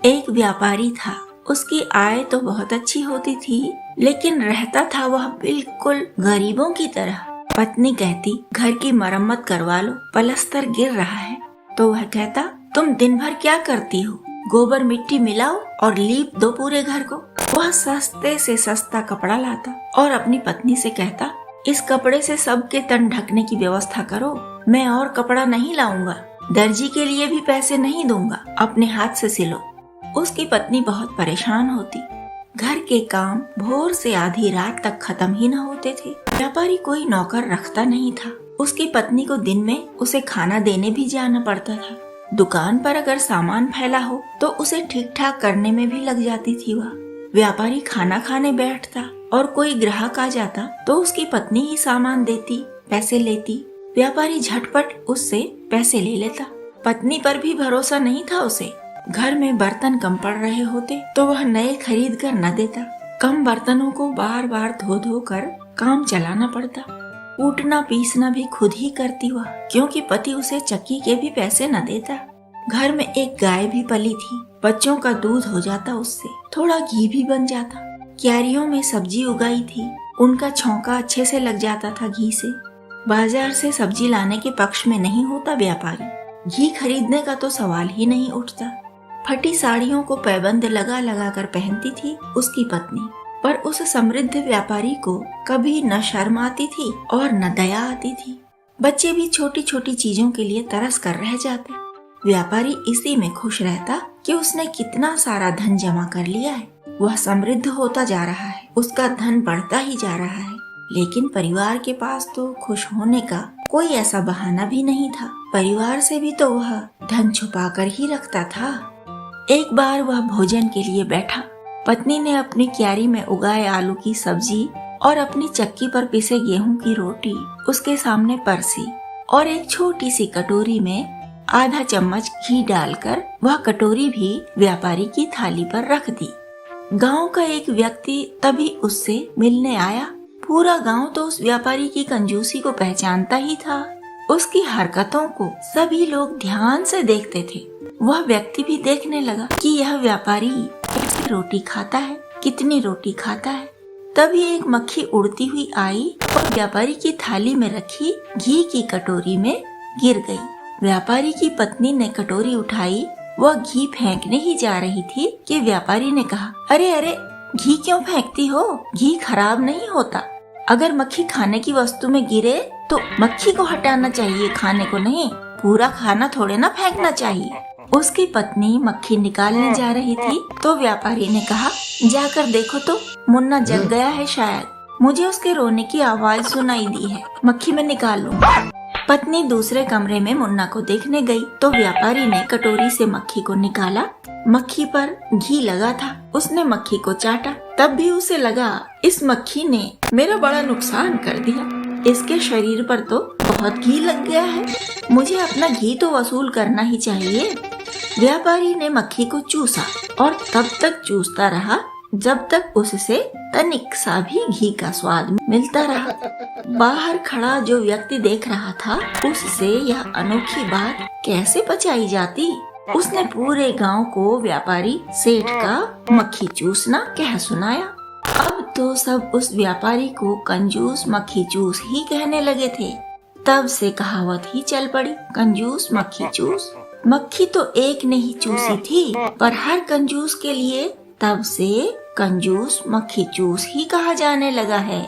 एक व्यापारी था। उसकी आय तो बहुत अच्छी होती थी, लेकिन रहता था वह बिल्कुल गरीबों की तरह। पत्नी कहती, घर की मरम्मत करवा लो, पलस्तर गिर रहा है। तो वह कहता, तुम दिन भर क्या करती हो? गोबर मिट्टी मिलाओ और लीप दो पूरे घर को। वह सस्ते से सस्ता कपड़ा लाता और अपनी पत्नी से कहता, इस कपड़े से सबके तन ढकने की व्यवस्था करो, मैं और कपड़ा नहीं लाऊंगा, दर्जी के लिए भी पैसे नहीं दूंगा, अपने हाथ से सिलो। उसकी पत्नी बहुत परेशान होती। घर के काम भोर से आधी रात तक खत्म ही न होते थे। व्यापारी कोई नौकर रखता नहीं था। उसकी पत्नी को दिन में उसे खाना देने भी जाना पड़ता था। दुकान पर अगर सामान फैला हो तो उसे ठीक ठाक करने में भी लग जाती थी वह। व्यापारी खाना खाने बैठता और कोई ग्राहक आ जाता तो उसकी पत्नी ही सामान देती, पैसे लेती। व्यापारी झटपट उससे पैसे ले लेता। पत्नी पर भी भरोसा नहीं था उसे। घर में बर्तन कम पड़ रहे होते तो वह नए खरीद कर न देता। कम बर्तनों को बार बार धो धो कर काम चलाना पड़ता। कूटना पीसना भी खुद ही करती वह, क्योंकि पति उसे चक्की के भी पैसे न देता। घर में एक गाय भी पली थी। बच्चों का दूध हो जाता उससे, थोड़ा घी भी बन जाता। क्यारियों में सब्जी उगाई थी, उनका छौंका अच्छे से लग जाता था घी से। बाजार से सब्जी लाने के पक्ष में नहीं होता व्यापारी। घी खरीदने का तो सवाल ही नहीं उठता। फटी साड़ियों को पैबंद लगा लगा कर पहनती थी उसकी पत्नी, पर उस समृद्ध व्यापारी को कभी न शर्म आती थी और न दया आती थी। बच्चे भी छोटी छोटी चीजों के लिए तरस कर रह जाते। व्यापारी इसी में खुश रहता कि उसने कितना सारा धन जमा कर लिया है। वह समृद्ध होता जा रहा है, उसका धन बढ़ता ही जा रहा है। लेकिन परिवार के पास तो खुश होने का कोई ऐसा बहाना भी नहीं था। परिवार से भी तो वह धन छुपा कर ही रखता था। एक बार वह भोजन के लिए बैठा। पत्नी ने अपनी क्यारी में उगाए आलू की सब्जी और अपनी चक्की पर पिसे गेहूं की रोटी उसके सामने परसी और एक छोटी सी कटोरी में आधा चम्मच घी डालकर वह कटोरी भी व्यापारी की थाली पर रख दी। गांव का एक व्यक्ति तभी उससे मिलने आया। पूरा गांव तो उस व्यापारी की कंजूसी को पहचानता ही था। उसकी हरकतों को सभी लोग ध्यान से देखते थे। वह व्यक्ति भी देखने लगा कि यह व्यापारी कैसे रोटी खाता है, कितनी रोटी खाता है। तभी एक मक्खी उड़ती हुई आई और व्यापारी की थाली में रखी घी की कटोरी में गिर गई। व्यापारी की पत्नी ने कटोरी उठाई, वह घी फेंकने ही जा रही थी कि व्यापारी ने कहा, अरे अरे, घी क्यों फेंकती हो? घी खराब नहीं होता। अगर मक्खी खाने की वस्तु में गिरे तो मक्खी को हटाना चाहिए, खाने को नहीं। पूरा खाना थोड़े ना फेंकना चाहिए। उसकी पत्नी मक्खी निकालने जा रही थी तो व्यापारी ने कहा, जाकर देखो तो, मुन्ना जग गया है शायद। मुझे उसके रोने की आवाज सुनाई दी है, मक्खी में निकाल लूंगा। पत्नी दूसरे कमरे में मुन्ना को देखने गई तो व्यापारी ने कटोरी से मक्खी को निकाला। मक्खी पर घी लगा था। उसने मक्खी को चाटा। तब भी उसे लगा, इस मक्खी ने मेरा बड़ा नुकसान कर दिया। इसके शरीर पर तो बहुत घी लग गया है। मुझे अपना घी तो वसूल करना ही चाहिए। व्यापारी ने मक्खी को चूसा और तब तक चूसता रहा जब तक उससे तनिक सा भी घी का स्वाद मिलता रहा। बाहर खड़ा जो व्यक्ति देख रहा था, उससे यह अनोखी बात कैसे पचाई जाती। उसने पूरे गांव को व्यापारी सेठ का मक्खी चूसना कह सुनाया। अब तो सब उस व्यापारी को कंजूस मक्खी चूस ही कहने लगे थे। तब से कहावत ही चल पड़ी, कंजूस मक्खी चूस। मक्खी तो एक ने ही चूसी थी, पर हर कंजूस के लिए तब से कंजूस मक्खी चूस ही कहा जाने लगा है।